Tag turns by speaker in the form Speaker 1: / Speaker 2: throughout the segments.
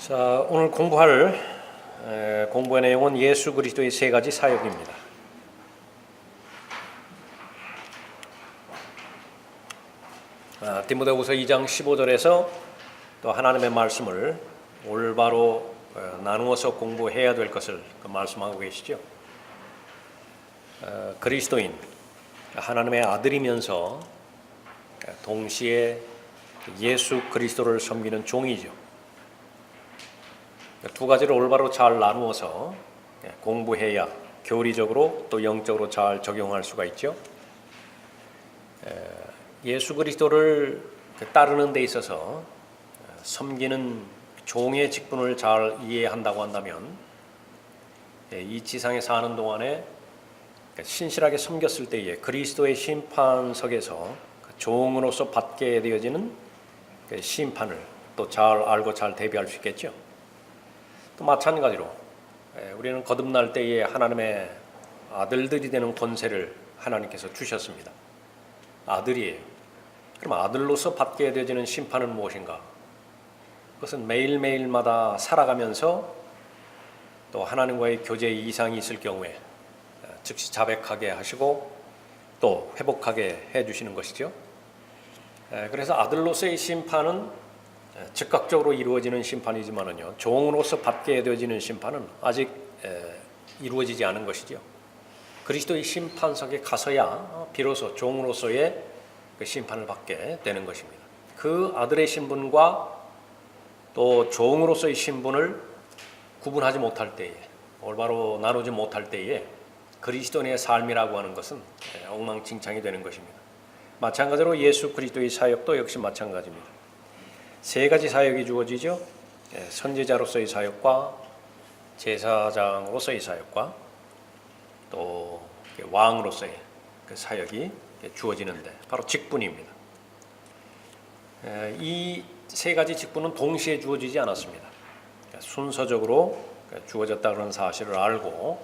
Speaker 1: 자, 오늘 공부할 공부의 내용은 예수 그리스도의 세 가지 사역입니다. 디모데후서 2장 15절에서 또 하나님의 말씀을 올바로 나누어서 공부해야 될 것을 말씀하고 계시죠. 그리스도인, 하나님의 아들이면서 동시에 예수 그리스도를 섬기는 종이죠. 두 가지를 올바로 잘 나누어서 공부해야 교리적으로 또 영적으로 잘 적용할 수가 있죠. 예수 그리스도를 따르는 데 있어서 섬기는 종의 직분을 잘 이해한다고 한다면 이 지상에 사는 동안에 신실하게 섬겼을 때에 그리스도의 심판석에서 종으로서 받게 되어지는 심판을 또 잘 알고 잘 대비할 수 있겠죠. 또 마찬가지로 우리는 거듭날 때에 하나님의 아들들이 되는 권세를 하나님께서 주셨습니다. 아들이에요. 그럼 아들로서 받게 되어지는 심판은 무엇인가? 그것은 매일매일마다 살아가면서 또 하나님과의 교제 이상이 있을 경우에 즉시 자백하게 하시고 또 회복하게 해주시는 것이죠. 그래서 아들로서의 심판은 즉각적으로 이루어지는 심판이지만은요, 종으로서 받게 되어지는 심판은 아직 이루어지지 않은 것이죠. 그리스도의 심판석에 가서야 비로소 종으로서의 그 심판을 받게 되는 것입니다. 그 아들의 신분과 또 종으로서의 신분을 구분하지 못할 때에, 올바로 나누지 못할 때에 그리스도인의 삶이라고 하는 것은 엉망진창이 되는 것입니다. 마찬가지로 예수 그리스도의 사역도 역시 마찬가지입니다. 세 가지 사역이 주어지죠. 선지자로서의 사역과 제사장으로서의 사역과 또 왕으로서의 그 사역이 주어지는데 바로 직분입니다. 이 세 가지 직분은 동시에 주어지지 않았습니다. 순서적으로 주어졌다는 사실을 알고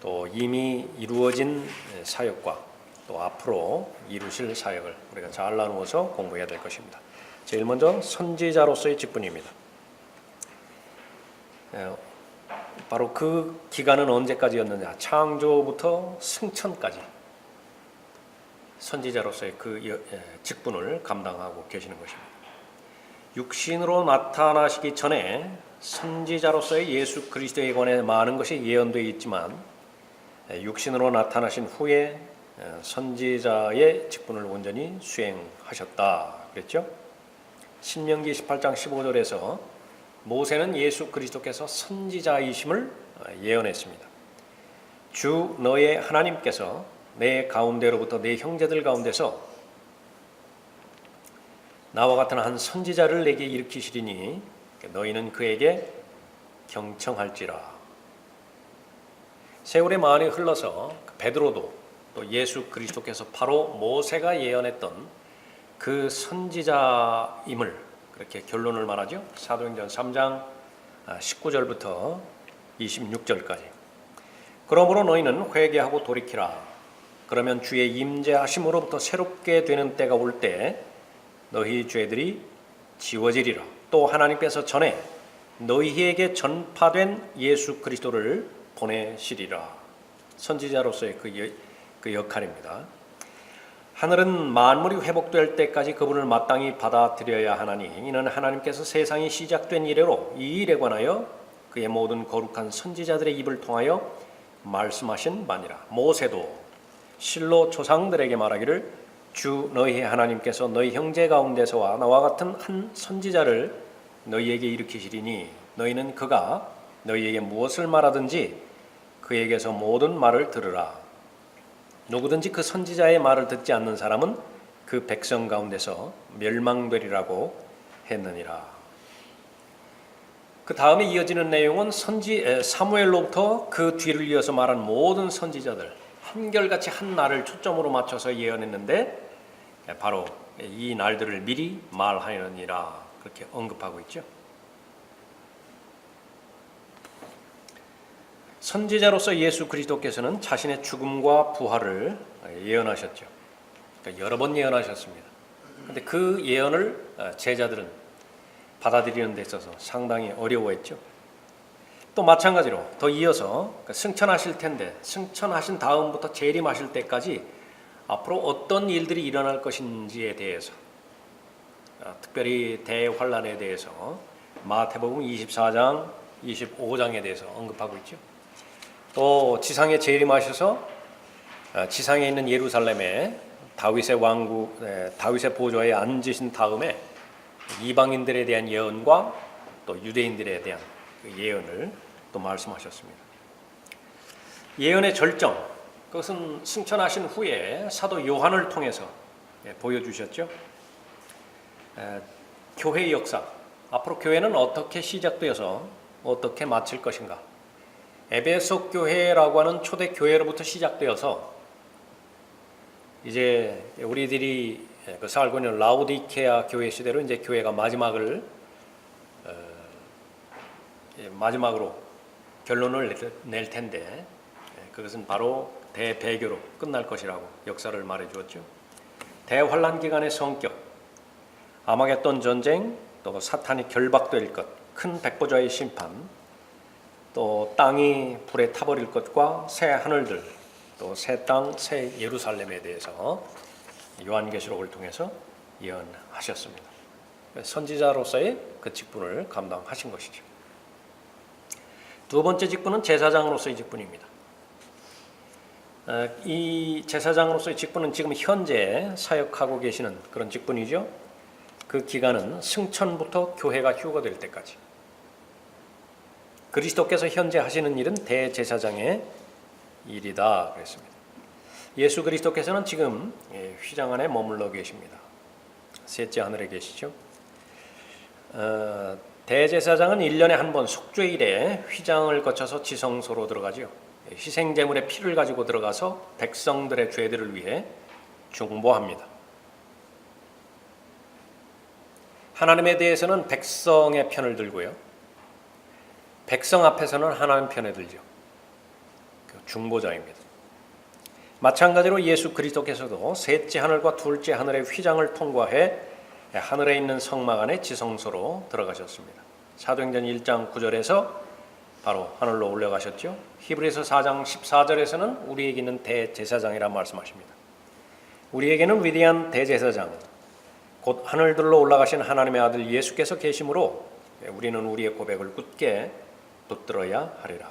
Speaker 1: 또 이미 이루어진 사역과 또 앞으로 이루실 사역을 우리가 잘 나누어서 공부해야 될 것입니다. 제일 먼저 선지자로서의 직분입니다. 바로 그 기간은 언제까지였느냐? 창조부터 승천까지 선지자로서의 그 직분을 감당하고 계시는 것입니다. 육신으로 나타나시기 전에 선지자로서의 예수 그리스도에 관해 많은 것이 예언되어 있지만 육신으로 나타나신 후에 선지자의 직분을 온전히 수행하셨다 그랬죠. 신명기 18장 15절에서 모세는 예수 그리스도께서 선지자이심을 예언했습니다. 주 너의 하나님께서 내 가운데로부터 내 형제들 가운데서 나와 같은 한 선지자를 내게 일으키시리니 너희는 그에게 경청할지라. 세월이 많이 흘러서 베드로도 또 예수 그리스도께서 바로 모세가 예언했던 그 선지자임을 그렇게 결론을 말하죠. 사도행전 3장 19절부터 26절까지. 그러므로 너희는 회개하고 돌이키라. 그러면 주의 임재하심으로부터 새롭게 되는 때가 올 때 너희 죄들이 지워지리라. 또 하나님께서 전에 너희에게 전파된 예수 그리스도를 보내시리라. 선지자로서의 그 역할입니다. 하늘은 만물이 회복될 때까지 그분을 마땅히 받아들여야 하나니 이는 하나님께서 세상이 시작된 이래로 이 일에 관하여 그의 모든 거룩한 선지자들의 입을 통하여 말씀하신 바니라. 모세도 실로 조상들에게 말하기를 주 너희 하나님께서 너희 형제 가운데서와 나와 같은 한 선지자를 너희에게 일으키시리니 너희는 그가 너희에게 무엇을 말하든지 그에게서 모든 말을 들으라. 누구든지 그 선지자의 말을 듣지 않는 사람은 그 백성 가운데서 멸망되리라고 했느니라. 그 다음에 이어지는 내용은 사무엘로부터 그 뒤를 이어서 말한 모든 선지자들 한결같이 한 날을 초점으로 맞춰서 예언했는데 바로 이 날들을 미리 말하느니라 그렇게 언급하고 있죠. 선지자로서 예수 그리스도께서는 자신의 죽음과 부활을 예언하셨죠. 그러니까 여러 번 예언하셨습니다. 그런데 그 예언을 제자들은 받아들이는 데 있어서 상당히 어려워했죠. 또 마찬가지로 더 이어서 승천하실 텐데 승천하신 다음부터 재림하실 때까지 앞으로 어떤 일들이 일어날 것인지에 대해서 특별히 대환란에 대해서 마태복음 24장, 25장에 대해서 언급하고 있죠. 또 지상에 재림하셔서 지상에 있는 예루살렘에 다윗의 왕국, 다윗의 보좌에 앉으신 다음에 이방인들에 대한 예언과 또 유대인들에 대한 그 예언을 또 말씀하셨습니다. 예언의 절정, 그것은 승천하신 후에 사도 요한을 통해서 보여주셨죠. 교회의 역사, 앞으로 교회는 어떻게 시작되어서 어떻게 마칠 것인가. 에베소 교회라고 하는 초대 교회로부터 시작되어서 이제 우리들이 살고 있는 라오디케아 교회 시대로 이제 교회가 마지막으로 결론을 낼 텐데 그것은 바로 대배교로 끝날 것이라고 역사를 말해 주었죠. 대환란 기간의 성격, 아마겟돈 전쟁, 또 사탄이 결박될 것, 큰 백보자의 심판, 또 땅이 불에 타버릴 것과 새 하늘들, 또 새 땅, 새 예루살렘에 대해서 요한계시록을 통해서 예언하셨습니다. 선지자로서의 그 직분을 감당하신 것이죠. 두 번째 직분은 제사장으로서의 직분입니다. 이 제사장으로서의 직분은 지금 현재 사역하고 계시는 그런 직분이죠. 그 기간은 승천부터 교회가 휴거될 때까지. 그리스도께서 현재 하시는 일은 대제사장의 일이다 그랬습니다. 예수 그리스도께서는 지금 휘장 안에 머물러 계십니다. 셋째 하늘에 계시죠. 대제사장은 1년에 한 번 속죄일에 휘장을 거쳐서 지성소로 들어가죠. 희생제물의 피를 가지고 들어가서 백성들의 죄들을 위해 중보합니다. 하나님에 대해서는 백성의 편을 들고요. 백성 앞에서는 하나님 편에 들죠. 중보자입니다. 마찬가지로 예수 그리스도께서도 셋째 하늘과 둘째 하늘의 휘장을 통과해 하늘에 있는 성막 안에 지성소로 들어가셨습니다. 사도행전 1장 9절에서 바로 하늘로 올라가셨죠. 히브리서 4장 14절에서는 우리에게는 대제사장이라 말씀하십니다. 우리에게는 위대한 대제사장, 곧 하늘들로 올라가신 하나님의 아들 예수께서 계심으로 우리는 우리의 고백을 굳게 붙들어야 하리라.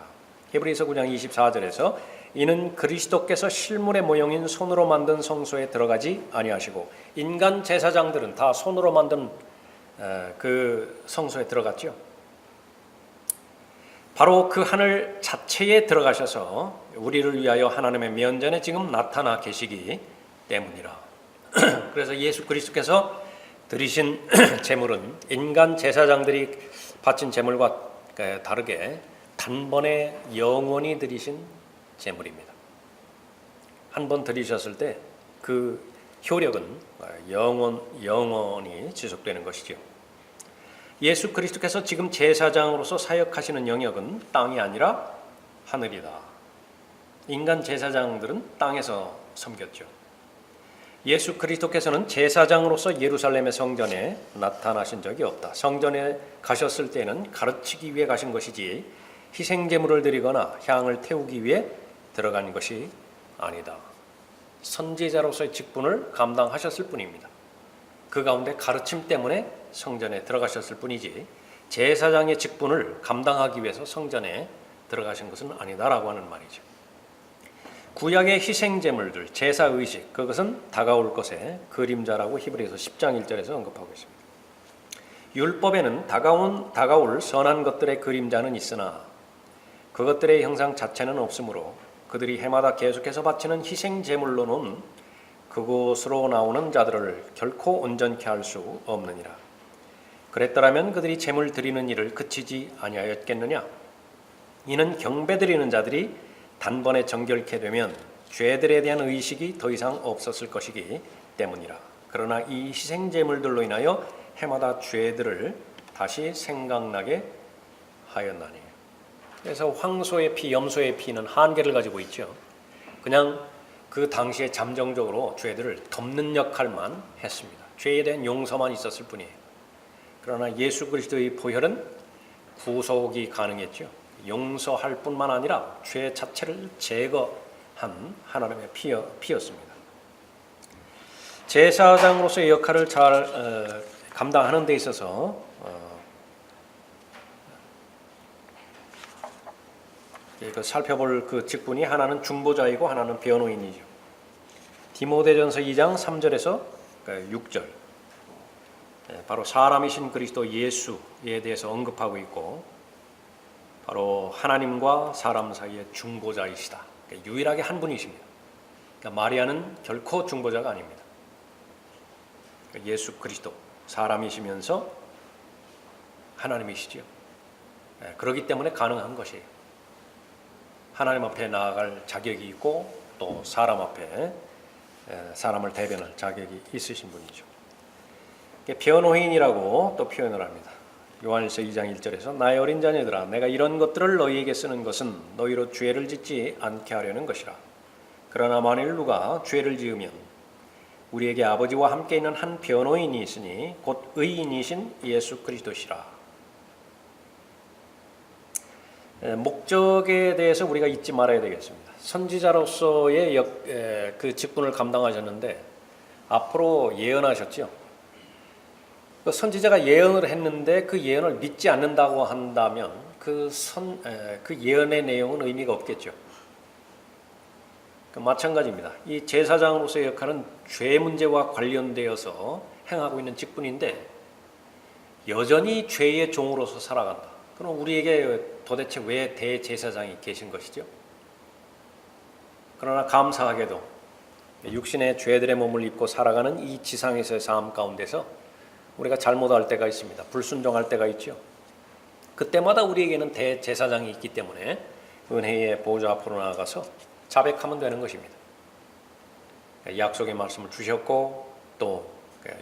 Speaker 1: 히브리서 9장 24절에서 이는 그리스도께서 실물의 모형인 손으로 만든 성소에 들어가지 아니하시고, 인간 제사장들은 다 손으로 만든 그 성소에 들어갔죠. 바로 그 하늘 자체에 들어가셔서 우리를 위하여 하나님의 면전에 지금 나타나 계시기 때문이라. 그래서 예수 그리스도께서 드리신 제물은 인간 제사장들이 바친 제물과 다르게 단번에 영원히 드리신 제물입니다. 한 번 드리셨을 때 그 효력은 영원히 지속되는 것이죠. 예수 그리스도께서 지금 제사장으로서 사역하시는 영역은 땅이 아니라 하늘이다. 인간 제사장들은 땅에서 섬겼죠. 예수 그리스도께서는 제사장으로서 예루살렘의 성전에 나타나신 적이 없다. 성전에 가셨을 때는 가르치기 위해 가신 것이지 희생제물을 드리거나 향을 태우기 위해 들어간 것이 아니다. 선지자로서의 직분을 감당하셨을 뿐입니다. 그 가운데 가르침 때문에 성전에 들어가셨을 뿐이지 제사장의 직분을 감당하기 위해서 성전에 들어가신 것은 아니다라고 하는 말이죠. 구약의 희생제물들, 제사의식, 그것은 다가올 것의 그림자라고 히브리서 10장 1절에서 언급하고 있습니다. 율법에는 다가올 선한 것들의 그림자는 있으나 그것들의 형상 자체는 없으므로 그들이 해마다 계속해서 바치는 희생제물로는 그곳으로 나오는 자들을 결코 온전케 할 수 없느니라. 그랬더라면 그들이 제물 드리는 일을 그치지 아니하였겠느냐? 이는 경배 드리는 자들이 단번에 정결케 되면 죄들에 대한 의식이 더 이상 없었을 것이기 때문이라. 그러나 이 희생제물들로 인하여 해마다 죄들을 다시 생각나게 하였나니. 그래서 황소의 피, 염소의 피는 한계를 가지고 있죠. 그냥 그 당시에 잠정적으로 죄들을 덮는 역할만 했습니다. 죄에 대한 용서만 있었을 뿐이에요. 그러나 예수 그리스도의 보혈은 구속이 가능했죠. 용서할 뿐만 아니라 죄 자체를 제거한 하나님의 피였습니다. 제사장으로서의 역할을 잘 감당하는 데 있어서 살펴볼 그 직분이 하나는 중보자이고 하나는 변호인이죠. 디모데전서 2장 3절에서 6절 바로 사람이신 그리스도 예수에 대해서 언급하고 있고 바로 하나님과 사람 사이의 중보자이시다. 유일하게 한 분이십니다. 그러니까 마리아는 결코 중보자가 아닙니다. 예수 그리스도 사람이시면서 하나님이시죠. 그렇기 때문에 가능한 것이에요. 하나님 앞에 나아갈 자격이 있고 또 사람 앞에 사람을 대변할 자격이 있으신 분이죠. 변호인이라고 또 표현을 합니다. 요한일서 2장 1절에서 나의 어린 자녀들아 내가 이런 것들을 너희에게 쓰는 것은 너희로 죄를 짓지 않게 하려는 것이라. 그러나 만일 누가 죄를 지으면 우리에게 아버지와 함께 있는 한 변호인이 있으니 곧 의인이신 예수 그리스도시라. 목적에 대해서 우리가 잊지 말아야 되겠습니다. 선지자로서의 그 직분을 감당하셨는데 앞으로 예언하셨죠. 그 선지자가 예언을 했는데 그 예언을 믿지 않는다고 한다면 그 예언의 내용은 의미가 없겠죠. 마찬가지입니다. 이 제사장으로서의 역할은 죄 문제와 관련되어서 행하고 있는 직분인데 여전히 죄의 종으로서 살아간다. 그럼 우리에게 도대체 왜 대제사장이 계신 것이죠? 그러나 감사하게도 육신의 죄들의 몸을 입고 살아가는 이 지상에서의 삶 가운데서 우리가 잘못할 때가 있습니다. 불순종할 때가 있죠. 그때마다 우리에게는 대제사장이 있기 때문에 은혜의 보좌 앞으로 나아가서 자백하면 되는 것입니다. 약속의 말씀을 주셨고 또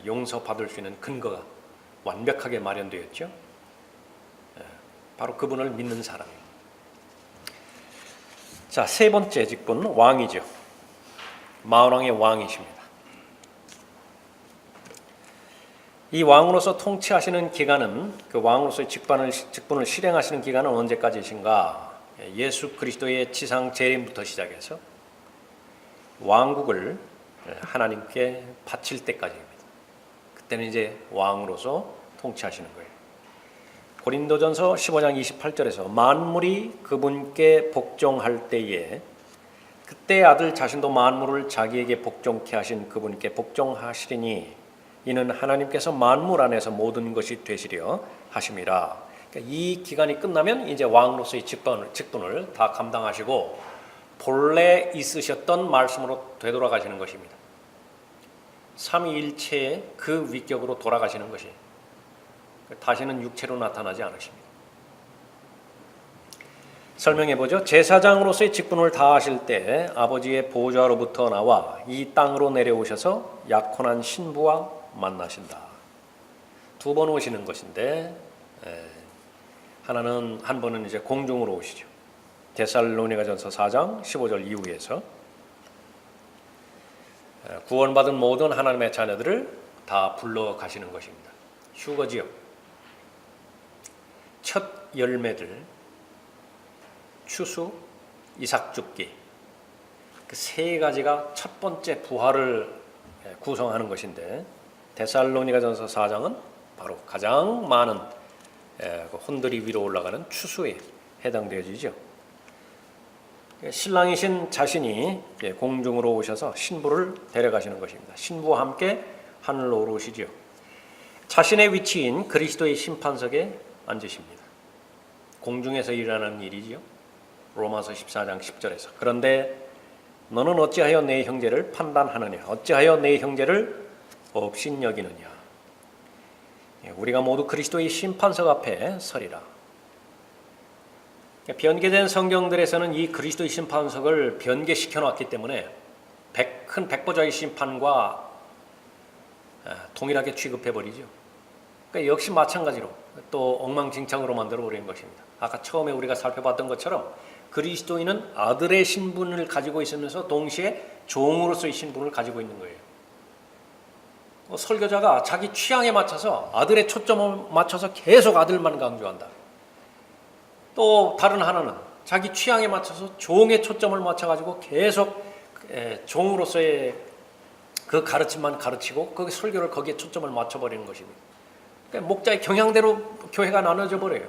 Speaker 1: 용서받을 수 있는 근거가 완벽하게 마련되었죠. 바로 그분을 믿는 사람입니다. 자, 세 번째 직분 왕이죠. 만왕의 왕이십니다. 이 왕으로서 통치하시는 기간은 그 왕으로서의 직분을 실행하시는 기간은 언제까지이신가? 예수 그리스도의 지상 재림부터 시작해서 왕국을 하나님께 바칠 때까지입니다. 그때는 이제 왕으로서 통치하시는 거예요. 고린도전서 15장 28절에서 만물이 그분께 복종할 때에 그때 아들 자신도 만물을 자기에게 복종케 하신 그분께 복종하시리니 이는 하나님께서 만물 안에서 모든 것이 되시려 하심이라. 그러니까 이 기간이 끝나면 이제 왕으로서의 직분을 다 감당하시고 본래 있으셨던 말씀으로 되돌아가시는 것입니다. 삼위일체의 그 위격으로 돌아가시는 것이 다시는 육체로 나타나지 않으십니다. 설명해보죠. 제사장으로서의 직분을 다하실 때 아버지의 보좌로부터 나와 이 땅으로 내려오셔서 약혼한 신부와 만나신다. 두 번 오시는 것인데 한 번은 이제 공중으로 오시죠. 데살로니가전서 4장 15절 이후에서 구원받은 모든 하나님의 자녀들을 다 불러 가시는 것입니다. 휴거지요. 첫 열매들 추수, 이삭 줍기 그 세 가지가 첫 번째 부활을 구성하는 것인데 데살로니가전서 4장은 바로 가장 많은 혼들이 위로 올라가는 추수에 해당되어지죠. 신랑이신 자신이 공중으로 오셔서 신부를 데려가시는 것입니다. 신부와 함께 하늘로 오르시지요. 자신의 위치인 그리스도의 심판석에 앉으십니다. 공중에서 일어나는 일이지요. 로마서 14장 10절에서 그런데 너는 어찌하여 내 형제를 판단하느냐 어찌하여 내 형제를 업신여기느냐 우리가 모두 그리스도의 심판석 앞에 서리라. 변개된 성경들에서는 이 그리스도의 심판석을 변개시켜 놨기 때문에 큰 백보자의 심판과 동일하게 취급해버리죠. 그러니까 역시 마찬가지로 또 엉망진창으로 만들어버리는 것입니다. 아까 처음에 우리가 살펴봤던 것처럼 그리스도인은 아들의 신분을 가지고 있으면서 동시에 종으로서의 신분을 가지고 있는 거예요. 설교자가 자기 취향에 맞춰서 아들의 초점을 맞춰서 계속 아들만 강조한다. 또 다른 하나는 자기 취향에 맞춰서 종의 초점을 맞춰가지고 계속 종으로서의 그 가르침만 가르치고 그 설교를 거기에 초점을 맞춰버리는 것입니다. 그러니까 목자의 경향대로 교회가 나눠져 버려요.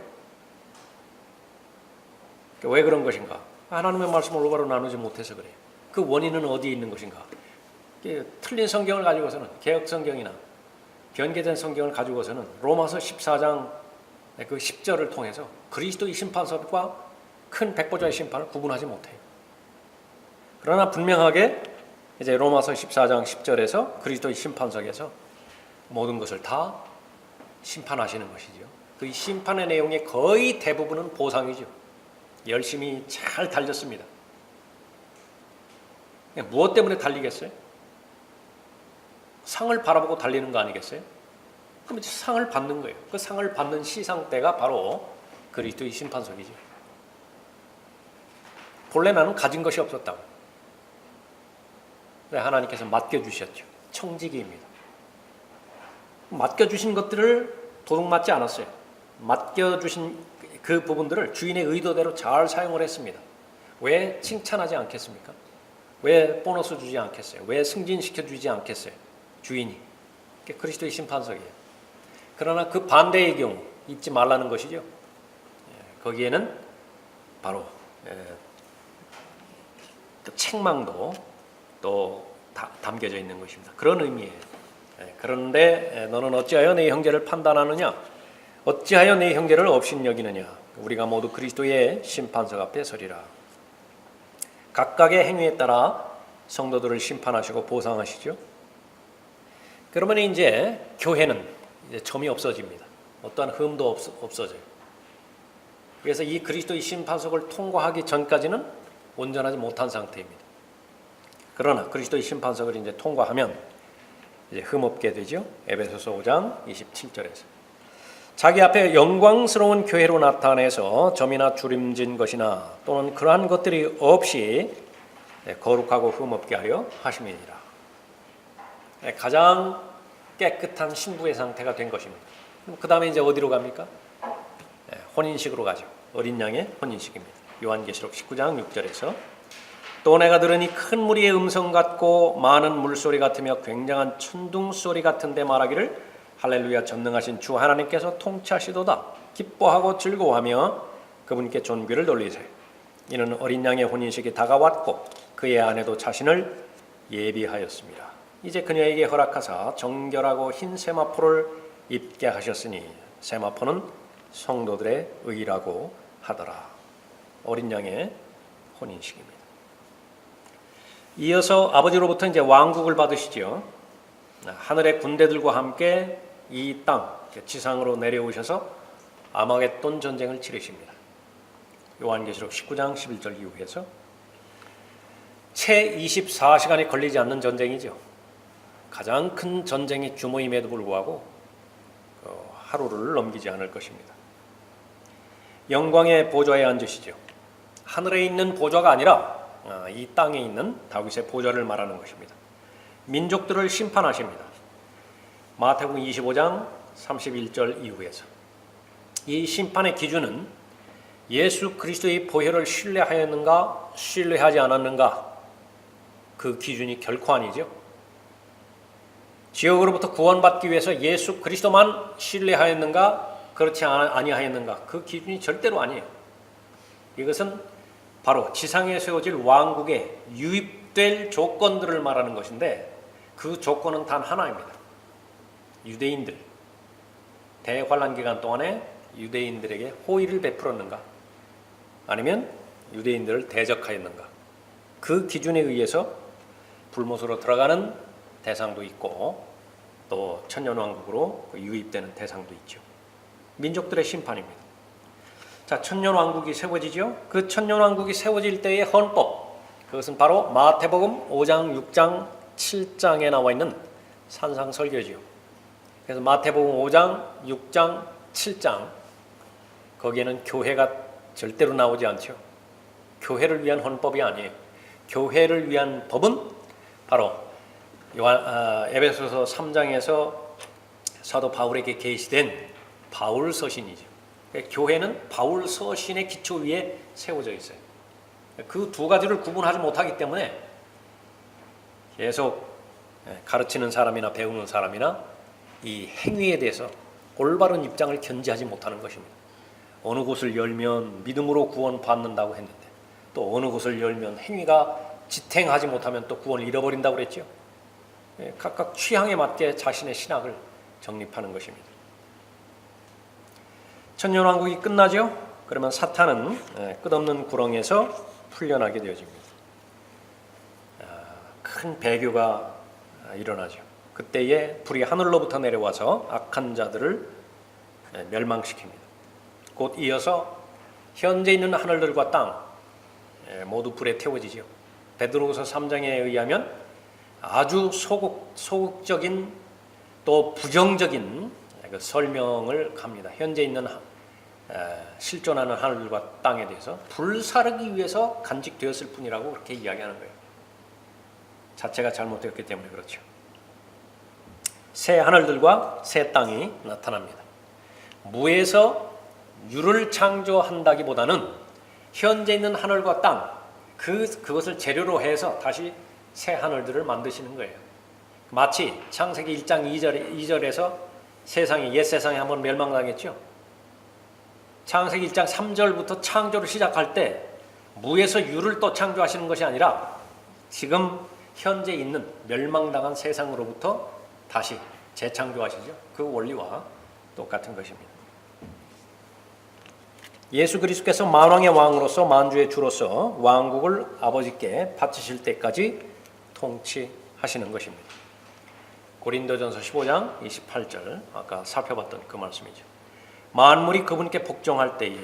Speaker 1: 왜 그런 것인가? 하나님의 말씀을 올바로 나누지 못해서 그래요. 그 원인은 어디에 있는 것인가? 틀린 성경을 가지고서는, 개혁 성경이나 변개된 성경을 가지고서는 로마서 14장 그 10절을 통해서 그리스도의 심판석과 큰 백보자의 심판을 구분하지 못해요. 그러나 분명하게 이제 로마서 14장 10절에서 그리스도의 심판석에서 모든 것을 다 심판하시는 것이죠. 그 심판의 내용의 거의 대부분은 보상이죠. 열심히 잘 달렸습니다. 무엇 때문에 달리겠어요? 상을 바라보고 달리는 거 아니겠어요? 그럼 이제 상을 받는 거예요. 그 상을 받는 시상대가 바로 그리스도의 심판석이죠. 본래 나는 가진 것이 없었다고. 하나님께서 맡겨주셨죠. 청지기입니다. 맡겨주신 것들을 도둑맞지 않았어요. 맡겨주신 그 부분들을 주인의 의도대로 잘 사용을 했습니다. 왜 칭찬하지 않겠습니까? 왜 보너스 주지 않겠어요? 왜 승진시켜 주지 않겠어요? 주인이. 그리스도의 심판석이에요. 그러나 그 반대의 경우 잊지 말라는 것이죠. 거기에는 바로 그 책망도 또 담겨져 있는 것입니다. 그런 의미예요. 그런데 너는 어찌하여 네 형제를 판단하느냐? 어찌하여 네 형제를 업신여기느냐? 우리가 모두 그리스도의 심판석 앞에 서리라. 각각의 행위에 따라 성도들을 심판하시고 보상하시죠. 그러면 이제 교회는 이제 점이 없어집니다. 어떠한 흠도 없어져요. 그래서 이 그리스도의 심판석을 통과하기 전까지는 온전하지 못한 상태입니다. 그러나 그리스도의 심판석을 이제 통과하면 이제 흠없게 되죠. 에베소서 5장 27절에서 자기 앞에 영광스러운 교회로 나타내서 점이나 주림진 것이나 또는 그러한 것들이 없이 거룩하고 흠없게 하려 하심이니라. 가장 깨끗한 신부의 상태가 된 것입니다. 그 다음에 이제 어디로 갑니까? 혼인식으로 가죠. 어린 양의 혼인식입니다. 요한계시록 19장 6절에서 또 내가 들으니 큰 무리의 음성 같고 많은 물소리 같으며 굉장한 천둥 소리 같은데 말하기를 할렐루야 전능하신 주 하나님께서 통치하시도다. 기뻐하고 즐거워하며 그분께 존귀를 돌리세요. 이는 어린 양의 혼인식이 다가왔고 그의 아내도 자신을 예비하였습니다. 이제 그녀에게 허락하사 정결하고 흰 세마포를 입게 하셨으니 세마포는 성도들의 의라고 하더라. 어린 양의 혼인식입니다. 이어서 아버지로부터 이제 왕국을 받으시죠. 하늘의 군대들과 함께 이 땅, 지상으로 내려오셔서 아마겟돈 전쟁을 치르십니다. 요한계시록 19장 11절 이후에서 채 24시간이 걸리지 않는 전쟁이죠. 가장 큰 전쟁의 규모임에도 불구하고 하루를 넘기지 않을 것입니다. 영광의 보좌에 앉으시죠. 하늘에 있는 보좌가 아니라 이 땅에 있는 다윗의 보좌를 말하는 것입니다. 민족들을 심판하십니다. 마태복음 25장 31절 이후에서 이 심판의 기준은 예수 그리스도의 보혈을 신뢰하였는가 신뢰하지 않았는가 그 기준이 결코 아니죠. 지옥으로부터 구원받기 위해서 예수 그리스도만 신뢰하였는가 그렇지 아니하였는가 그 기준이 절대로 아니에요. 이것은 바로 지상에 세워질 왕국에 유입될 조건들을 말하는 것인데 그 조건은 단 하나입니다. 유대인들, 대환란 기간 동안에 유대인들에게 호의를 베풀었는가 아니면 유대인들을 대적하였는가 그 기준에 의해서 불못으로 들어가는 대상도 있고 또 천년왕국으로 유입되는 대상도 있죠. 민족들의 심판입니다. 자, 천년왕국이 세워지죠. 그 천년왕국이 세워질 때의 헌법, 그것은 바로 마태복음 5장, 6장, 7장에 나와 있는 산상설교지요. 그래서 마태복음 5장, 6장, 7장 거기에는 교회가 절대로 나오지 않죠. 교회를 위한 헌법이 아니에요. 교회를 위한 법은 바로 에베소서 3장에서 사도 바울에게 계시된 바울 서신이죠. 교회는 바울 서신의 기초 위에 세워져 있어요. 그 두 가지를 구분하지 못하기 때문에 계속 가르치는 사람이나 배우는 사람이나 이 행위에 대해서 올바른 입장을 견지하지 못하는 것입니다. 어느 곳을 열면 믿음으로 구원 받는다고 했는데 또 어느 곳을 열면 행위가 지탱하지 못하면 또 구원을 잃어버린다고 그랬죠. 각각 취향에 맞게 자신의 신학을 정립하는 것입니다. 천년왕국이 끝나죠. 그러면 사탄은 끝없는 구렁에서 풀려나게 되어집니다. 큰 배교가 일어나죠. 그때에 불이 하늘로부터 내려와서 악한 자들을 멸망시킵니다. 곧 이어서 현재 있는 하늘들과 땅 모두 불에 태워지죠. 베드로후서 3장에 의하면 아주 소극적인 또 부정적인 그 설명을 합니다. 현재 있는 실존하는 하늘과 땅에 대해서 불사르기 위해서 간직되었을 뿐이라고 그렇게 이야기하는 거예요. 자체가 잘못되었기 때문에 그렇죠. 새 하늘들과 새 땅이 나타납니다. 무에서 유를 창조한다기보다는 현재 있는 하늘과 땅 그것을 재료로 해서 다시 새 하늘들을 만드시는 거예요. 마치 창세기 1장 2절에서 세상이 옛 세상이 한번 멸망당했죠. 창세기 1장 3절부터 창조를 시작할 때 무에서 유를 또 창조하시는 것이 아니라 지금 현재 있는 멸망당한 세상으로부터 다시 재창조하시죠. 그 원리와 똑같은 것입니다. 예수 그리스도께서 만왕의 왕으로서 만주의 주로서 왕국을 아버지께 바치실 때까지 통치하시는 것입니다. 고린도전서 15장 28절 아까 살펴봤던 그 말씀이죠. 만물이 그분께 복종할 때에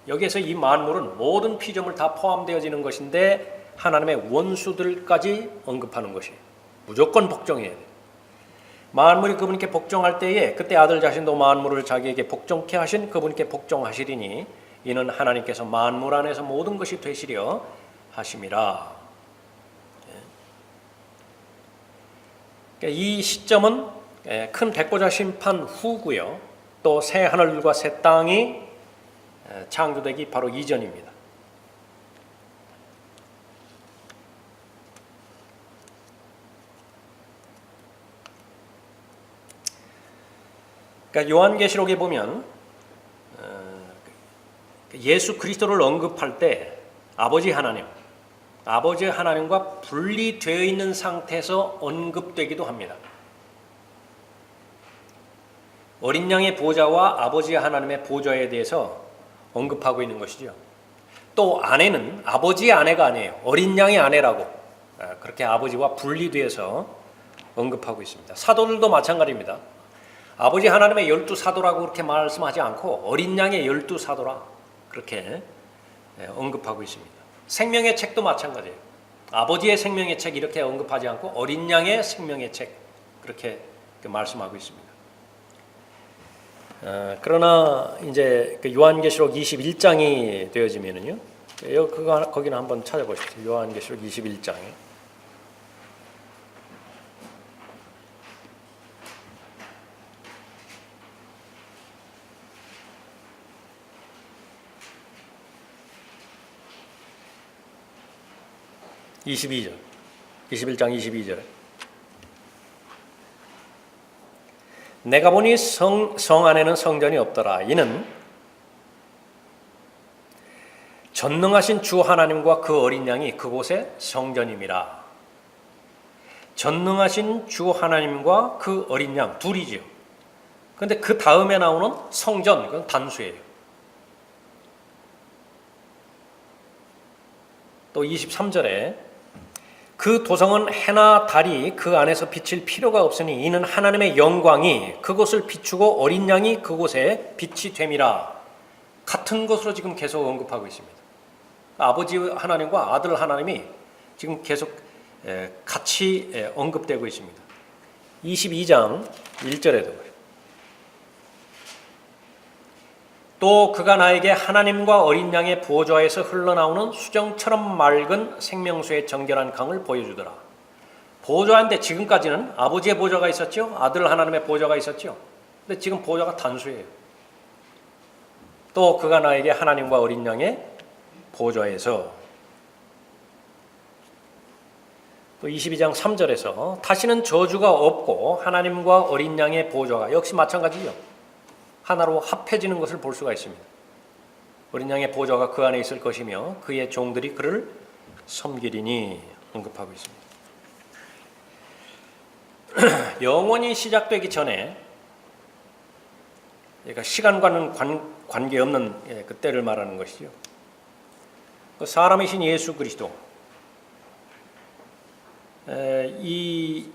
Speaker 1: 여기에서 이 만물은 모든 피조물 다 포함되어지는 것인데 하나님의 원수들까지 언급하는 것이에요. 무조건 복종해야 돼요. 만물이 그분께 복종할 때에 그때 아들 자신도 만물을 자기에게 복종케 하신 그분께 복종하시리니 이는 하나님께서 만물 안에서 모든 것이 되시려 하심이라. 이 시점은 큰 백보자 심판 후고요. 또 새 하늘과 새 땅이 창조되기 바로 이전입니다. 그러니까 요한계시록에 보면 예수 그리스도를 언급할 때 아버지 하나님과 분리되어 있는 상태에서 언급되기도 합니다. 어린 양의 보좌와 아버지 하나님의 보좌에 대해서 언급하고 있는 것이죠. 또 아내는 아버지의 아내가 아니에요. 어린 양의 아내라고 그렇게 아버지와 분리되어서 언급하고 있습니다. 사도들도 마찬가지입니다. 아버지 하나님의 12사도라고 그렇게 말씀하지 않고 어린 양의 12사도라 그렇게 언급하고 있습니다. 생명의 책도 마찬가지예요. 아버지의 생명의 책 이렇게 언급하지 않고 어린 양의 생명의 책 그렇게 말씀하고 있습니다. 그러나 이제 그 요한계시록 21장이 되어지면은요, 거기는 한번 찾아보십시오. 요한계시록 21장에. (22절) 21장 22절. 내가 보니 성 안에는 성전이 없더라. 이는 전능하신 주 하나님과 그 어린 양이 그곳에 성전임이라. 전능하신 주 하나님과 그 어린 양 둘이지요. 그런데 그 다음에 나오는 성전, 그건 단수예요. 또 23절에 그 도성은 해나 달이 그 안에서 비칠 필요가 없으니 이는 하나님의 영광이 그곳을 비추고 어린 양이 그곳에 빛이 됨이라. 같은 것으로 지금 계속 언급하고 있습니다. 아버지 하나님과 아들 하나님이 지금 계속 같이 언급되고 있습니다. 22장 1절에도 또 그가 나에게 하나님과 어린 양의 보좌에서 흘러나오는 수정처럼 맑은 생명수의 정결한 강을 보여주더라. 보좌인데 지금까지는 아버지의 보좌가 있었죠. 아들 하나님의 보좌가 있었죠. 근데 지금 보좌가 단수예요. 또 그가 나에게 하나님과 어린 양의 보좌에서 또 22장 3절에서 다시는 저주가 없고 하나님과 어린 양의 보좌가 역시 마찬가지죠. 하나로 합해지는 것을 볼 수가 있습니다. 어린 양의 보좌가 그 안에 있을 것이며 그의 종들이 그를 섬기리니 언급하고 있습니다. 영원히 시작되기 전에, 그러니까 시간과는 관계없는 그 때를 말하는 것이죠. 그 사람이신 예수 그리스도, 이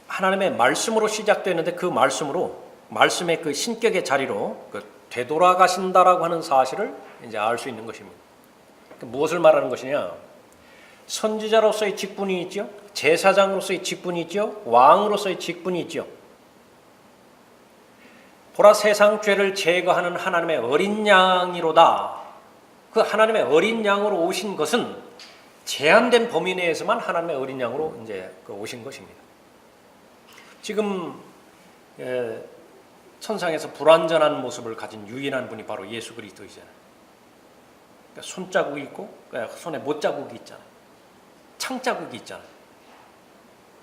Speaker 1: 하나님의 말씀으로 시작되는데 그 말씀의 그 신격의 자리로 되돌아가신다라고 하는 사실을 이제 알 수 있는 것입니다. 무엇을 말하는 것이냐? 선지자로서의 직분이 있죠. 제사장으로서의 직분이 있죠. 왕으로서의 직분이 있죠. 보라 세상 죄를 제거하는 하나님의 어린 양이로다. 그 하나님의 어린 양으로 오신 것은 제한된 범위 내에서만 하나님의 어린 양으로 이제 오신 것입니다. 지금 천상에서 불완전한 모습을 가진 유일한 분이 바로 예수 그리스도이잖아요. 그러니까 손자국이 있고 손에 못자국이 있잖아요. 창자국이 있잖아요.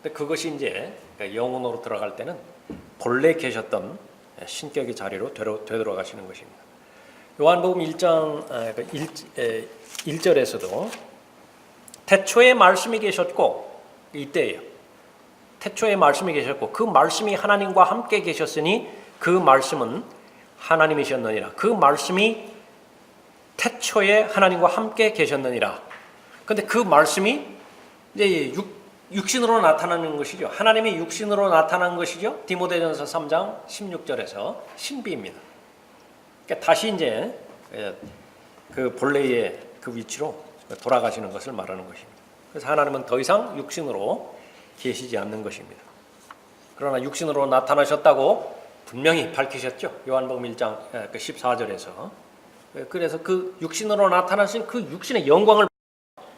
Speaker 1: 근데 그것이 이제 영혼으로 들어갈 때는 본래 계셨던 신격의 자리로 되돌아가시는 것입니다. 요한복음 1장 1절에서도 태초에 말씀이 계셨고, 이때예요. 태초에 말씀이 계셨고 그 말씀이 하나님과 함께 계셨으니 그 말씀은 하나님이셨느니라. 그 말씀이 태초에 하나님과 함께 계셨느니라. 그런데 그 말씀이 이제 육신으로 나타나는 것이죠. 하나님이 육신으로 나타난 것이죠. 디모데전서 3장 16절에서 신비입니다. 그러니까 다시 이제 그 본래의 그 위치로 돌아가시는 것을 말하는 것입니다. 그래서 하나님은 더 이상 육신으로 계시지 않는 것입니다. 그러나 육신으로 나타나셨다고 분명히 밝히셨죠. 요한복음 1장 14절에서. 그래서 그 육신으로 나타나신 그 육신의 영광을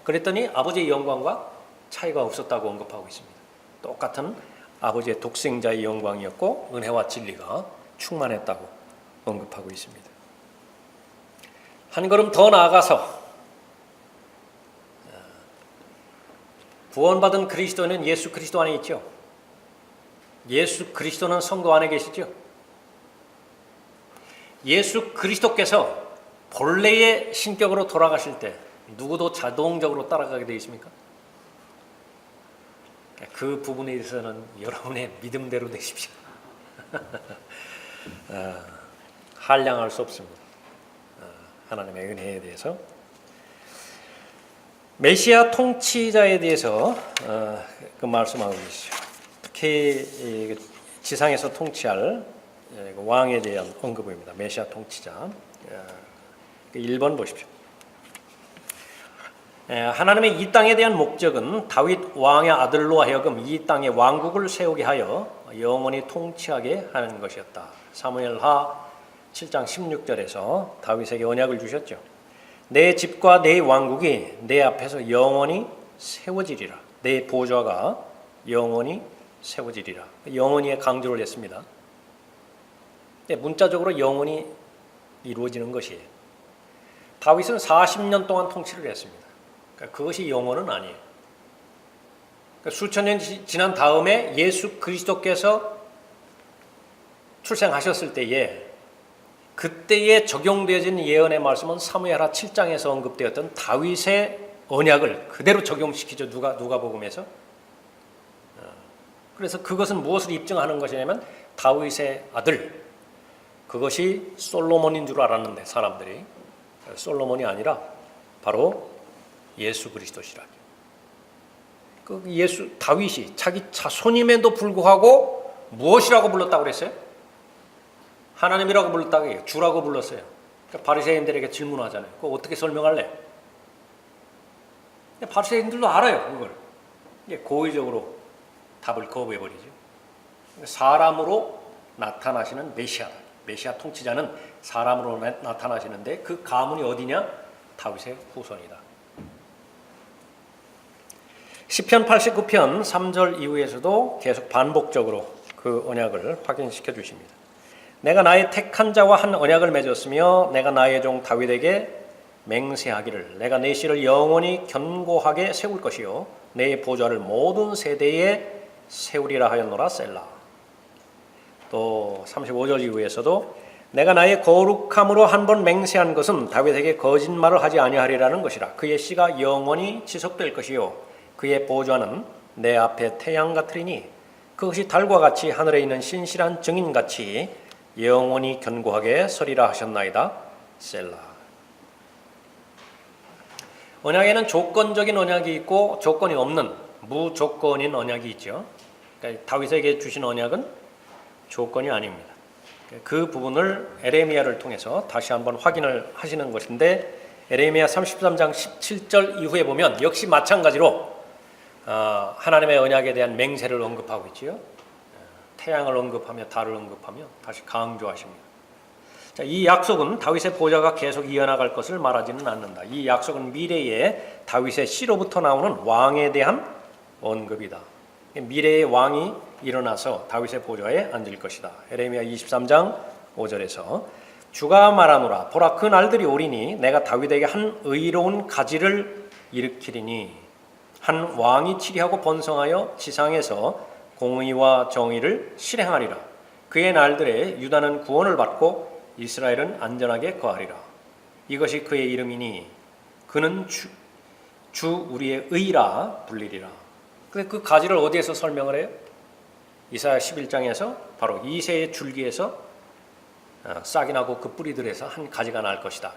Speaker 1: 그랬더니 아버지의 영광과 차이가 없었다고 언급하고 있습니다. 똑같은 아버지의 독생자의 영광이었고 은혜와 진리가 충만했다고 언급하고 있습니다. 한 걸음 더 나아가서 구원받은 그리스도는 예수 그리스도 안에 있죠. 예수 그리스도는 성도 안에 계시죠. 예수 그리스도께서 본래의 신격으로 돌아가실 때 누구도 자동적으로 따라가게 되어 있습니까? 그 부분에 대해서는 여러분의 믿음대로 되십시오. 한량할 수 없습니다. 하나님의 은혜에 대해서. 메시아 통치자에 대해서 그 말씀하고 계시죠. 특히 지상에서 통치할 왕에 대한 언급입니다. 메시아 통치자. 1번 보십시오. 하나님의 이 땅에 대한 목적은 다윗 왕의 아들로 하여금 이 땅에 왕국을 세우게 하여 영원히 통치하게 하는 것이었다. 사무엘하 7장 16절에서 다윗에게 언약을 주셨죠. 내 집과 내 왕국이 내 앞에서 영원히 세워지리라. 내 보좌가 영원히 세워지리라. 영원히에 강조를 했습니다. 문자적으로 영원히 이루어지는 것이에요. 다윗은 40년 동안 통치를 했습니다. 그것이 영원은 아니에요. 수천 년 지난 다음에 예수 그리스도께서 출생하셨을 때에 그때에 적용되어진 예언의 말씀은 사무엘하 7장에서 언급되었던 다윗의 언약을 그대로 적용시키죠. 누가복음에서. 그래서 그것은 무엇을 입증하는 것이냐면 다윗의 아들, 그것이 솔로몬인 줄 알았는데 사람들이 솔로몬이 아니라 바로 예수 그리스도시라. 그 다윗이 자기 자손임에도 불구하고 무엇이라고 불렀다고 그랬어요? 하나님이라고 불렀다고 해요. 주라고 불렀어요. 그러니까 바리새인들에게 질문하잖아요. 그거 어떻게 설명할래? 바리새인들도 알아요, 그걸. 고의적으로 답을 거부해버리죠. 사람으로 나타나시는 메시아 통치자는 사람으로 나타나시는데 그 가문이 어디냐? 다윗의 후손이다. 시편 89편 3절 이후에서도 계속 반복적으로 그 언약을 확인시켜 주십니다. 내가 나의 택한 자와 한 언약을 맺었으며 내가 나의 종 다윗에게 맹세하기를 내가 내 씨를 영원히 견고하게 세울 것이요 내 보좌를 모든 세대에 세우리라 하였노라. 셀라. 또 35절 이후에서도 내가 나의 거룩함으로 한 번 맹세한 것은 다윗에게 거짓말을 하지 아니하리라는 것이라. 그의 씨가 영원히 지속될 것이요 그의 보좌는 내 앞에 태양 같으리니 그것이 달과 같이 하늘에 있는 신실한 증인같이 영원히 견고하게 서리라 하셨나이다. 셀라. 언약에는 조건적인 언약이 있고 조건이 없는 무조건인 언약이 있죠. 그러니까 다윗에게 주신 언약은 조건이 아닙니다. 그 부분을 에레미야를 통해서 다시 한번 확인을 하시는 것인데 에레미야 33장 17절 이후에 보면 역시 마찬가지로 하나님의 언약에 대한 맹세를 언급하고 있지요. 태양을 언급하며 달을 언급하며 다시 강조하십니다. 자, 이 약속은 다윗의 보좌가 계속 이어나갈 것을 말하지는 않는다. 이 약속은 미래에 다윗의 씨로부터 나오는 왕에 대한 언급이다. 미래의 왕이 일어나서 다윗의 보좌에 앉을 것이다. 에레미야 23장 5절에서 주가 말하노라 보라 그 날들이 오리니 내가 다윗에게 한 의로운 가지를 일으키리니 한 왕이 치리하고 번성하여 지상에서 공의와 정의를 실행하리라. 그의 날들에 유다는 구원을 받고 이스라엘은 안전하게 거하리라. 이것이 그의 이름이니 그는 주 우리의 의라 불리리라. 근데 그 가지를 어디에서 설명을 해요? 이사야 11장에서 바로 이새의 줄기에서 싹이 나고 그 뿌리들에서 한 가지가 날 것이다.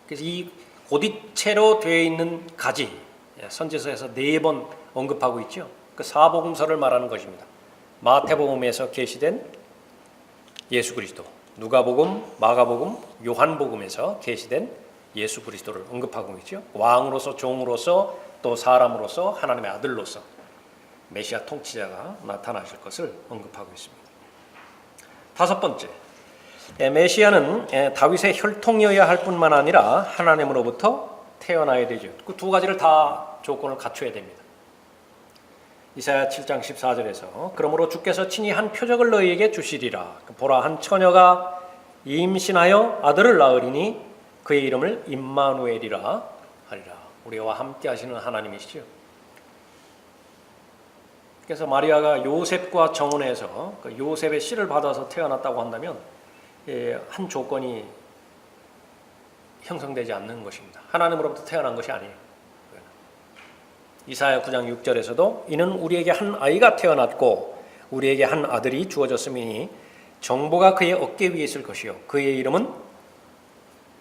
Speaker 1: 그래서 이 고디채로 되어 있는 가지 선지서에서 4번 언급하고 있죠. 그 사복음서를 말하는 것입니다. 마태복음에서 계시된 예수 그리스도, 누가복음, 마가복음, 요한복음에서 계시된 예수 그리스도를 언급하고 있죠. 왕으로서 종으로서 또 사람으로서 하나님의 아들로서 메시아 통치자가 나타나실 것을 언급하고 있습니다. 5번째, 메시아는 다윗의 혈통이어야 할 뿐만 아니라 하나님으로부터 태어나야 되죠. 그 2가지를 다 조건을 갖춰야 됩니다. 이사야 7장 14절에서 그러므로 주께서 친히 한 표적을 너희에게 주시리라. 보라 한 처녀가 임신하여 아들을 낳으리니 그의 이름을 임마누엘이라 하리라. 우리와 함께 하시는 하나님이시죠. 그래서 마리아가 요셉과 정혼해서 그 요셉의 씨를 받아서 태어났다고 한다면 한 조건이 형성되지 않는 것입니다. 하나님으로부터 태어난 것이 아니에요. 이사야 9장 6절에서도 이는 우리에게 한 아이가 태어났고 우리에게 한 아들이 주어졌으니 정보가 그의 어깨 위에 있을 것이요 그의 이름은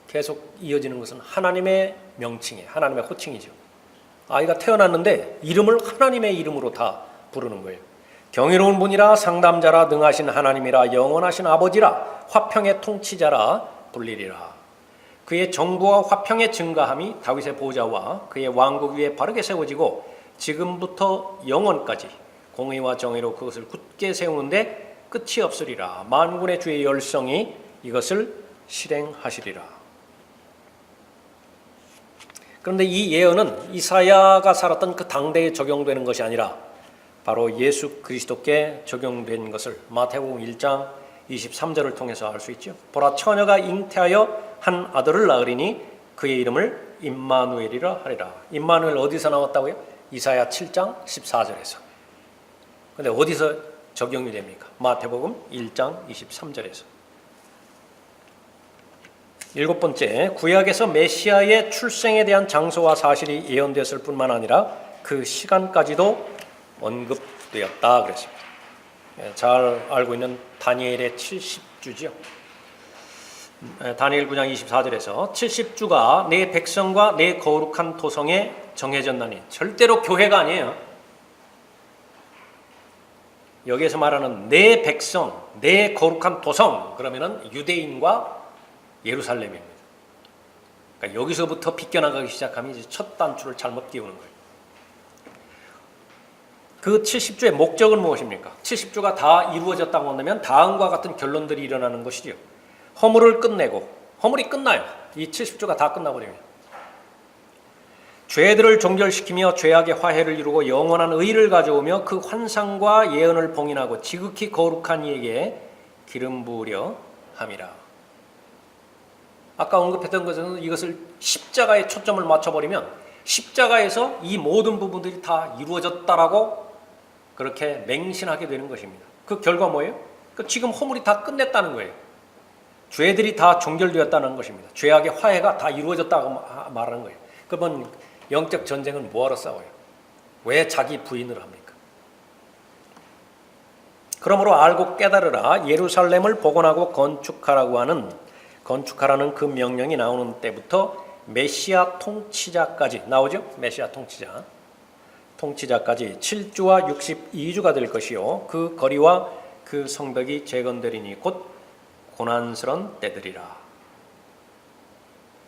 Speaker 1: 계속 이어지는 것은 하나님의 명칭이에요. 하나님의 호칭이죠. 아이가 태어났는데 이름을 하나님의 이름으로 다 부르는 거예요. 경이로운 분이라 상담자라 능하신 하나님이라 영원하신 아버지라 화평의 통치자라 불리리라. 그의 정부와 화평의 증가함이 다윗의 보좌와 그의 왕국 위에 바르게 세워지고 지금부터 영원까지 공의와 정의로 그것을 굳게 세우는데 끝이 없으리라. 만군의 주의 열성이 이것을 실행하시리라. 그런데 이 예언은 이사야가 살았던 그 당대에 적용되는 것이 아니라 바로 예수 그리스도께 적용된 것을 마태복음 1장 23절을 통해서 알 수 있죠. 보라 처녀가 잉태하여 한 아들을 낳으리니 그의 이름을 임마누엘이라 하리라. 임마누엘 어디서 나왔다고요? 이사야 7장 14절에서. 근데 어디서 적용이 됩니까? 마태복음 1장 23절에서. 7번째, 구약에서 메시아의 출생에 대한 장소와 사실이 예언됐을 뿐만 아니라 그 시간까지도 언급되었다 그랬습니다. 잘 알고 있는 다니엘의 70주죠. 다니엘 9장 24절에서 70주가 내 백성과 내 거룩한 토성에 정해졌나니 절대로 교회가 아니에요. 여기에서 말하는 내 백성, 내 거룩한 토성 그러면은 유대인과 예루살렘입니다. 그러니까 여기서부터 비껴나가기 시작하면 이제 첫 단추를 잘못 끼우는 거예요. 그 70주의 목적은 무엇입니까? 70주가 다 이루어졌다고 한다면 다음과 같은 결론들이 일어나는 것이죠. 허물을 끝내고, 허물이 끝나요. 이 70주가 다 끝나버립니다. 죄들을 종결시키며 죄악의 화해를 이루고 영원한 의를 가져오며 그 환상과 예언을 봉인하고 지극히 거룩한 이에게 기름 부으려 함이라. 아까 언급했던 것은 이것을 십자가에 초점을 맞춰버리면 십자가에서 이 모든 부분들이 다 이루어졌다라고 그렇게 맹신하게 되는 것입니다. 그 결과 뭐예요? 지금 허물이 다 끝냈다는 거예요. 죄들이 다 종결되었다는 것입니다. 죄악의 화해가 다 이루어졌다고 말하는 거예요. 그러면 영적 전쟁은 뭐하러 싸워요? 왜 자기 부인을 합니까? 그러므로 알고 깨달으라. 예루살렘을 복원하고 건축하라는 그 명령이 나오는 때부터 메시아 통치자까지 나오죠? 메시아 통치자까지 7주와 62주가 될 것이요 그 거리와 그 성벽이 재건되리니 곧 고난스런 때들이라.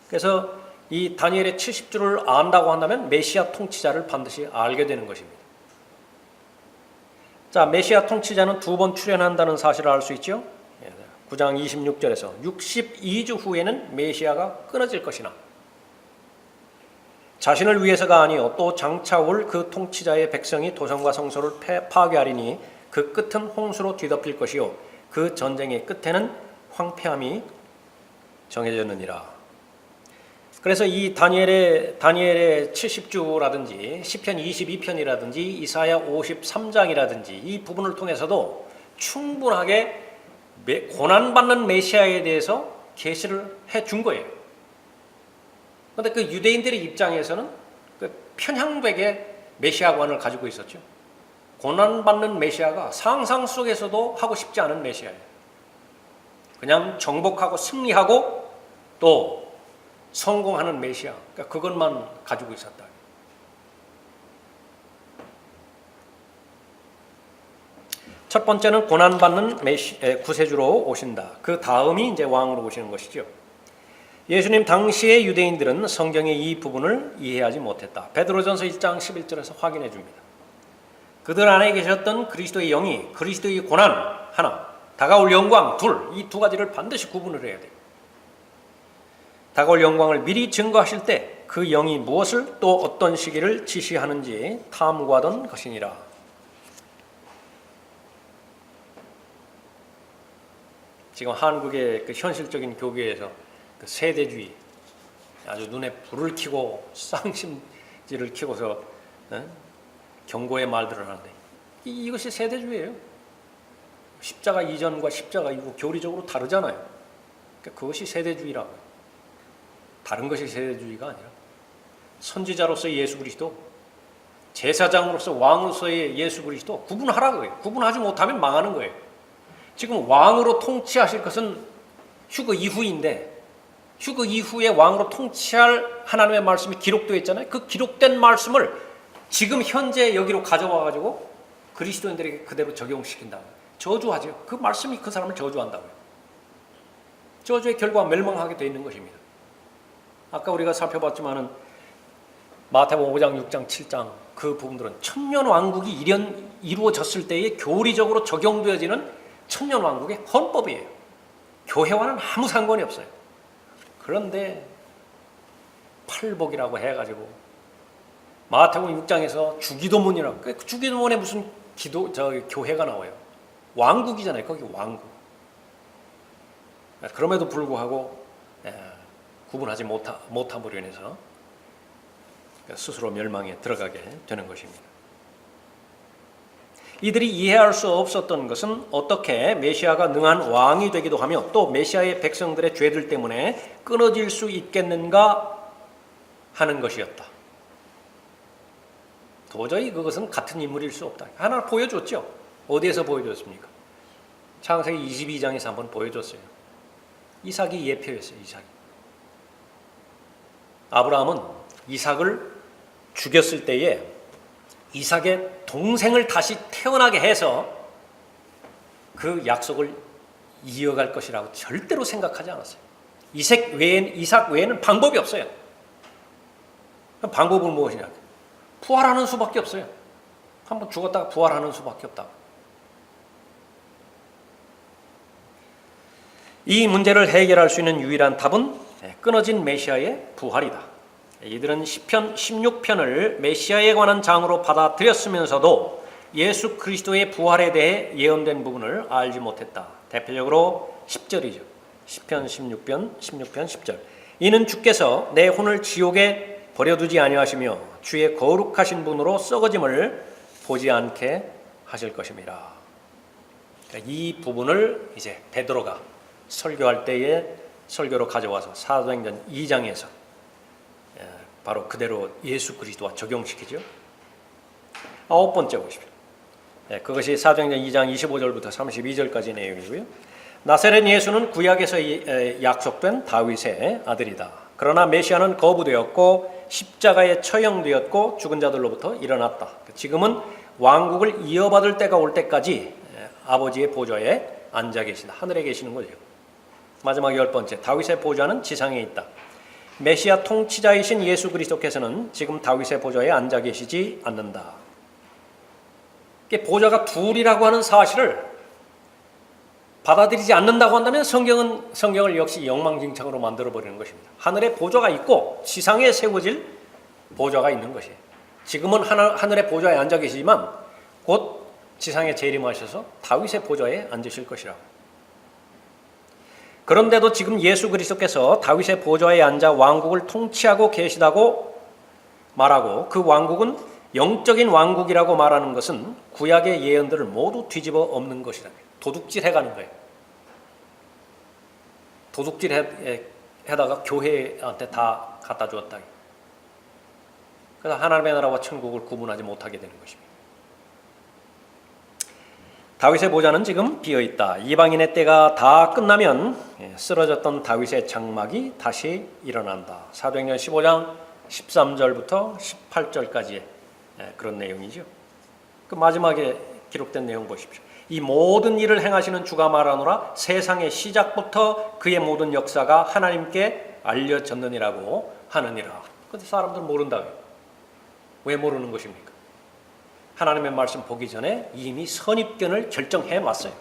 Speaker 1: 그래서 이 다니엘의 70주를 안다고 한다면 메시아 통치자를 반드시 알게 되는 것입니다. 자, 메시아 통치자는 두 번 출현한다는 사실을 알 수 있죠. 9장 26절에서 62주 후에는 메시아가 끊어질 것이나 자신을 위해서가 아니요 또 장차 올 그 통치자의 백성이 도성과 성소를 파괴하리니 그 끝은 홍수로 뒤덮일 것이요 그 전쟁의 끝에는 황폐함이 정해졌느니라. 그래서 이 다니엘의 70주라든지 시편 22편이라든지 이사야 53장이라든지 이 부분을 통해서도 충분하게 고난받는 메시아에 대해서 계시를 해준 거예요. 그런데 그 유대인들의 입장에서는 그 편향되게 메시아관을 가지고 있었죠. 고난받는 메시아가 상상 속에서도 하고 싶지 않은 메시아예요. 그냥 정복하고 승리하고 또 성공하는 메시아, 그러니까 그것만 가지고 있었다. 첫 번째는 고난받는 구세주로 오신다. 그 다음이 이제 왕으로 오시는 것이죠. 예수님 당시의 유대인들은 성경의 이 부분을 이해하지 못했다. 베드로전서 1장 11절에서 확인해 줍니다. 그들 안에 계셨던 그리스도의 영이 그리스도의 고난 하나, 다가올 영광 둘, 이 두 가지를 반드시 구분을 해야 돼요. 다가올 영광을 미리 증거하실 때 그 영이 무엇을 또 어떤 시기를 지시하는지 탐구하던 것이니라. 지금 한국의 그 현실적인 교계에서 그 세대주의 아주 눈에 불을 켜고 쌍심지를 켜고서 경고의 말들을 하는데 이것이 세대주의예요. 십자가 이전과 십자가 이후 교리적으로 다르잖아요. 그러니까 그것이 세대주의라고요. 다른 것이 세대주의가 아니라 선지자로서의 예수 그리스도, 제사장으로서 왕으로서의 예수 그리스도 구분하라고 해요. 구분하지 못하면 망하는 거예요. 지금 왕으로 통치하실 것은 휴거 이후인데 휴거 이후에 왕으로 통치할 하나님의 말씀이 기록되어 있잖아요. 그 기록된 말씀을 지금 현재 여기로 가져와 가지고 그리스도인들에게 그대로 적용시킨다. 저주하죠. 그 말씀이 그 사람을 저주한다고요. 저주의 결과 멸망하게 되어 있는 것입니다. 아까 우리가 살펴봤지만은 마태복음 5장, 6장, 7장 그 부분들은 천년왕국이 이루어졌을 때에 교리적으로 적용되어지는 천년왕국의 헌법이에요. 교회와는 아무 상관이 없어요. 그런데 팔복이라고 해가지고 마태복음 6장에서 주기도문이라고, 그 주기도문에 무슨 교회가 나와요. 왕국이잖아요. 거기 왕국. 그럼에도 불구하고 구분하지 못함으로 인해서 스스로 멸망에 들어가게 되는 것입니다. 이들이 이해할 수 없었던 것은 어떻게 메시아가 능한 왕이 되기도 하며 또 메시아의 백성들의 죄들 때문에 끊어질 수 있겠는가 하는 것이었다. 도저히 그것은 같은 인물일 수 없다. 하나 보여줬죠. 어디에서 보여줬습니까? 창세기 22장에서 한번 보여줬어요. 이삭이 예표였어요. 이삭이. 아브라함은 이삭을 죽였을 때에 이삭의 동생을 다시 태어나게 해서 그 약속을 이어갈 것이라고 절대로 생각하지 않았어요. 이삭 외에는 방법이 없어요. 방법은 무엇이냐? 부활하는 수밖에 없어요. 한번 죽었다가 부활하는 수밖에 없다. 이 문제를 해결할 수 있는 유일한 답은 끊어진 메시아의 부활이다. 이들은 시편 16편을 메시아에 관한 장으로 받아들였으면서도 예수 그리스도의 부활에 대해 예언된 부분을 알지 못했다. 대표적으로 10절이죠. 시편 16편 10절. 이는 주께서 내 혼을 지옥에 버려두지 아니하시며 주의 거룩하신 분으로 썩어짐을 보지 않게 하실 것입니다. 이 부분을 이제 베드로가 설교할 때에 설교로 가져와서 사도행전 2장에서 바로 그대로 예수 그리스도와 적용시키죠. 9번째 보십시오. 그것이 사도행전 2장 25절부터 32절까지 내용이고요. 나사렛 예수는 구약에서 약속된 다윗의 아들이다. 그러나 메시아는 거부되었고 십자가에 처형되었고 죽은 자들로부터 일어났다. 지금은 왕국을 이어받을 때가 올 때까지 아버지의 보좌에 앉아 계신다. 하늘에 계시는 거죠. 마지막 10번째, 다윗의 보좌는 지상에 있다. 메시아 통치자이신 예수 그리스도께서는 지금 다윗의 보좌에 앉아 계시지 않는다. 보좌가 둘이라고 하는 사실을 받아들이지 않는다고 한다면 성경을 역시 엉망진창으로 만들어버리는 것입니다. 하늘에 보좌가 있고 지상에 세워질 보좌가 있는 것이에요. 지금은 하늘의 보좌에 앉아 계시지만 곧 지상에 재림하셔서 다윗의 보좌에 앉으실 것이라고. 그런데도 지금 예수 그리스도께서 다윗의 보좌에 앉아 왕국을 통치하고 계시다고 말하고 그 왕국은 영적인 왕국이라고 말하는 것은 구약의 예언들을 모두 뒤집어 엎는 것이다. 도둑질 해가는 거예요. 도둑질 해다가 교회한테 다 갖다 주었다. 그래서 하나님의 나라와 천국을 구분하지 못하게 되는 것입니다. 다윗의 보좌는 지금 비어있다. 이방인의 때가 다 끝나면 쓰러졌던 다윗의 장막이 다시 일어난다. 사도행전 15장 13절부터 18절까지의 그런 내용이죠. 그 마지막에 기록된 내용 보십시오. 이 모든 일을 행하시는 주가 말하노라 세상의 시작부터 그의 모든 역사가 하나님께 알려졌느니라고 하느니라. 그런데 사람들은 모른다고요. 왜 모르는 것입니까? 하나님의 말씀 보기 전에 이미 선입견을 결정해 놨어요.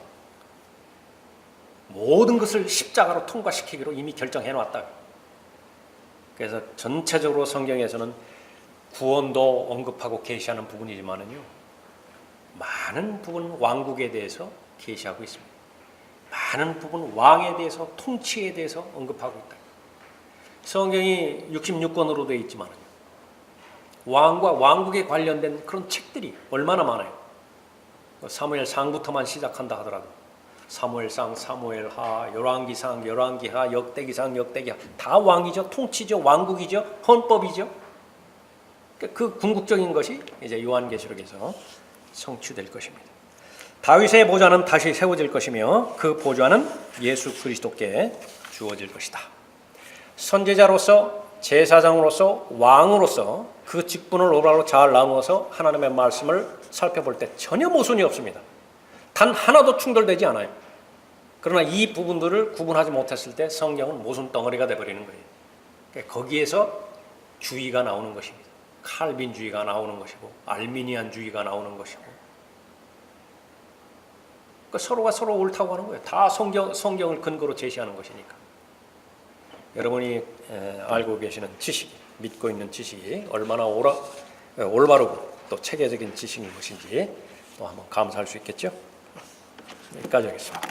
Speaker 1: 모든 것을 십자가로 통과시키기로 이미 결정해 놨다. 그래서 전체적으로 성경에서는 구원도 언급하고 계시하는 부분이지만은요, 많은 부분 왕국에 대해서 계시하고 있습니다. 많은 부분 왕에 대해서, 통치에 대해서 언급하고 있다. 성경이 66권으로 되어 있지만은요, 왕과 왕국에 관련된 그런 책들이 얼마나 많아요. 사무엘상부터만 시작한다 하더라도 사무엘상, 사무엘하, 열왕기상, 열왕기하, 역대기상, 역대기하 다 왕이죠. 통치죠. 왕국이죠. 헌법이죠. 그 궁극적인 것이 이제 요한계시록에서 성취될 것입니다. 다윗의 보좌는 다시 세워질 것이며 그 보좌는 예수 그리스도께 주어질 것이다. 선지자로서, 제사장으로서, 왕으로서 그 직분을 오라로 잘 나누어서 하나님의 말씀을 살펴볼 때 전혀 모순이 없습니다. 단 하나도 충돌되지 않아요. 그러나 이 부분들을 구분하지 못했을 때 성경은 모순 덩어리가 되어버리는 거예요. 그러니까 거기에서 주의가 나오는 것입니다. 칼빈주의가 나오는 것이고 알미니안주의가 나오는 것이고, 그러니까 서로가 서로 옳다고 하는 거예요. 다 성경을 근거로 제시하는 것이니까. 여러분이 알고 계시는 지식, 믿고 있는 지식이 얼마나 올바르고 또 체계적인 지식인 것인지 또 한번 감사할 수 있겠죠. 여기까지 하겠습니다.